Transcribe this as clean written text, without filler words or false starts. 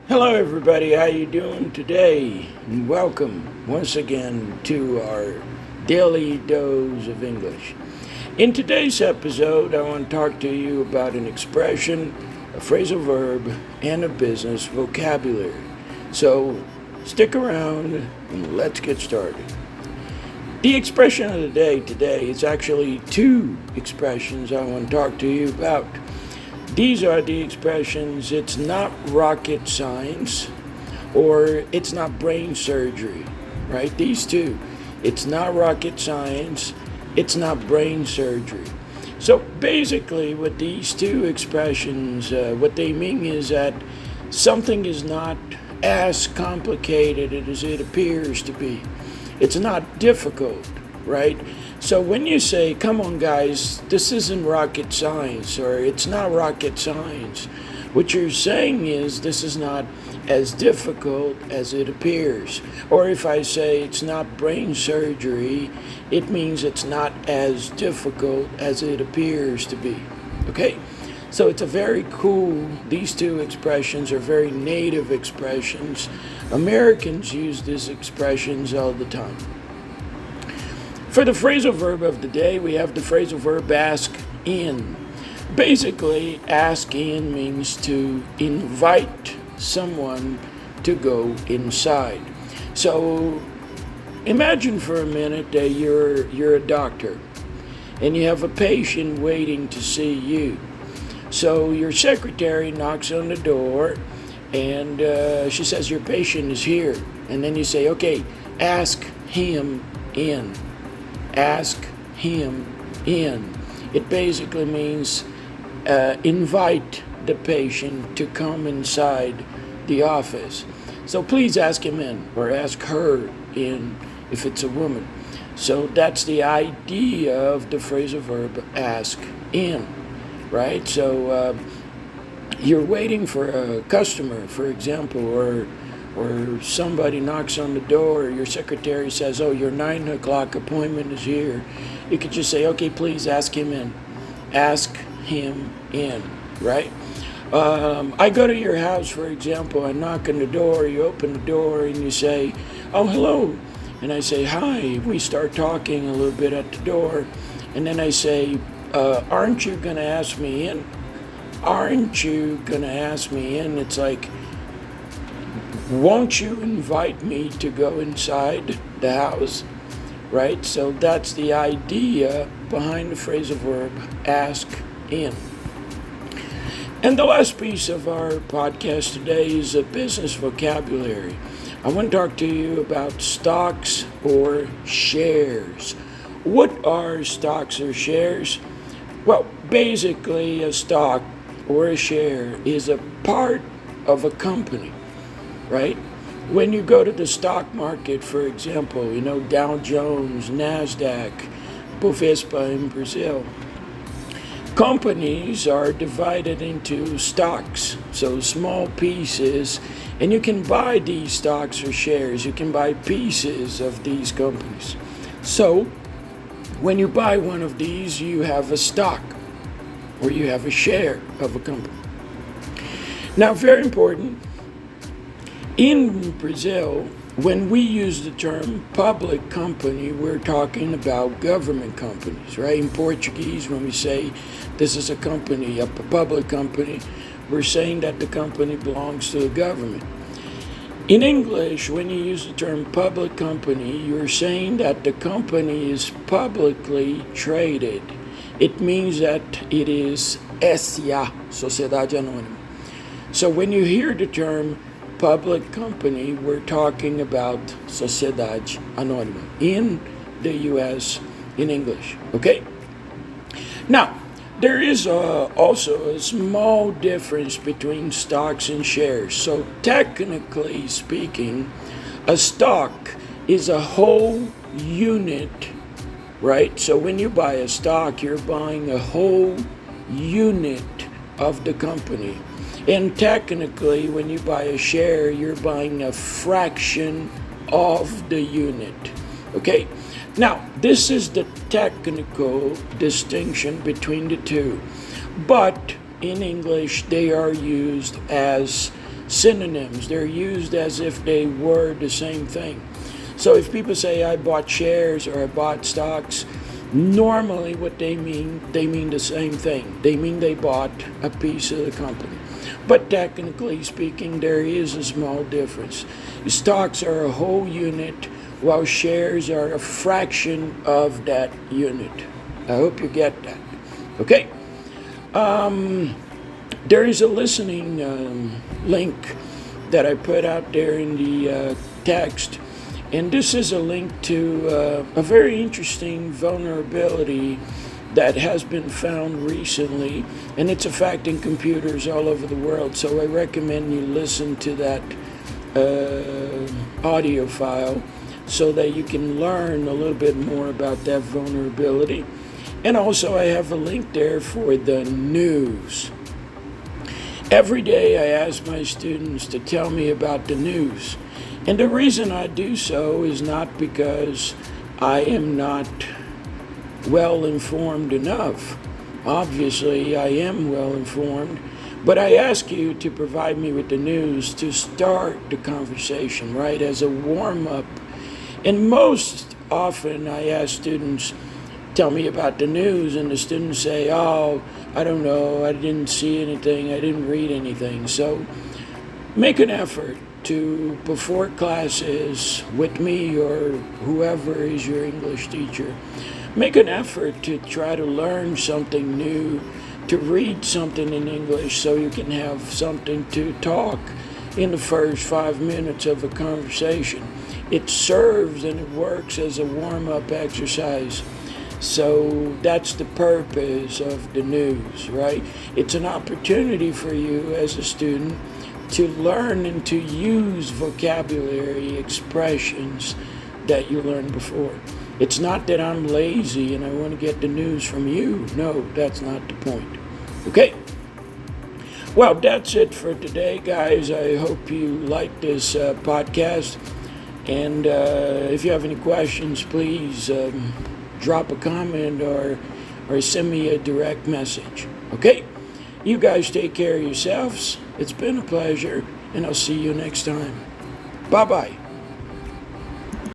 Hello everybody, how you doing today? And welcome once again to our daily dose of English. In today's episode, I want to talk to you about an expression, a phrasal verb, and a business vocabulary. So stick around and let's get started. The expression of the day today is actually two expressions I want to talk to you about. These are the expressions, it's not rocket science or it's not brain surgery, right? These two. It's not rocket science, it's not brain surgery. So basically what these two expressions, what they mean is that something is not as complicated as it appears to be. It's not difficult, right? So when you say, come on guys, this isn't rocket science, or it's not rocket science, what you're saying is this is not as difficult as it appears. Or if I say it's not brain surgery, it means it's not as difficult as it appears to be. Okay? So it's a very cool, these two expressions are very native expressions. Americans use these expressions all the time. For the phrasal verb of the day, we have the phrasal verb ask in. Basically, ask in means to invite someone to go inside. So imagine for a minute that you're a doctor and you have a patient waiting to see you. So your secretary knocks on the door and she says your patient is here. And then you say, okay, ask him in. Ask him in. It basically means invite the patient to come inside the office. So please ask him in, or ask her in if it's a woman. So that's the idea of the phrasal verb ask in, right? So you're waiting for a customer, for example, or somebody knocks on the door, your secretary says, oh, your 9 o'clock appointment is here. You could just say, okay, please ask him in. Ask him in, right? I go to your house, for example, I knock on the door, you open the door and you say, oh, hello. And I say, hi. We start talking a little bit at the door. And then I say, aren't you going to ask me in? Aren't you going to ask me in? It's like, won't you invite me to go inside the house, right? So that's the idea behind the phrasal verb ask in. And the last piece of our podcast today is a business vocabulary. I want to talk to you about stocks or shares. What are stocks or shares? Well, basically a stock or a share is a part of a company. Right? When you go to the stock market, for example, Dow Jones, NASDAQ, Bovespa in Brazil, companies are divided into stocks, so small pieces, and you can buy these stocks or shares. You can buy pieces of these companies. So when you buy one of these, you have a stock or you have a share of a company. Now, very important, in Brazil, when we use the term public company, we're talking about government companies, right? In Portuguese, when we say this is a company, a public company, we're saying that the company belongs to the government. In English, when you use the term public company, you're saying that the company is publicly traded. It means that it is SA, Sociedade Anônima. So when you hear the term public company, we're talking about Sociedade Anônima in the US in English, okay? Now, there is also a small difference between stocks and shares. So technically speaking, a stock is a whole unit, right? So when you buy a stock, you're buying a whole unit of the company. And technically, when you buy a share, you're buying a fraction of the unit. Okay? Now, this is the technical distinction between the two. But in English, they are used as synonyms. They're used as if they were the same thing. So if people say I bought shares or I bought stocks, normally what they mean the same thing. They mean they bought a piece of the company. But technically speaking, there is a small difference. Stocks are a whole unit, while shares are a fraction of that unit. I hope you get that. Okay. There is a listening link that I put out there in the text. And this is a link to a very interesting vulnerability that has been found recently, and it's affecting computers all over the world. So I recommend you listen to that audio file so that you can learn a little bit more about that vulnerability. And also I have a link there for the news. Every day I ask my students to tell me about the news. And the reason I do so is not because I am not well informed enough. Obviously, I am well informed, but I ask you to provide me with the news to start the conversation, right, as a warm-up. And most often I ask students, tell me about the news, and the students say, oh, I don't know, I didn't see anything, I didn't read anything. So make an effort to, before classes with me or whoever is your English teacher, make an effort to try to learn something new, to read something in English so you can have something to talk in the first 5 minutes of a conversation. It serves and it works as a warm-up exercise. So that's the purpose of the news, right? It's an opportunity for you as a student to learn and to use vocabulary expressions that you learned before. It's not that I'm lazy and I want to get the news from you. No, that's not the point. Okay. Well, that's it for today, guys. I hope you like this podcast. And if you have any questions, please drop a comment or send me a direct message. Okay? You guys take care of yourselves. It's been a pleasure, and I'll see you next time. Bye-bye.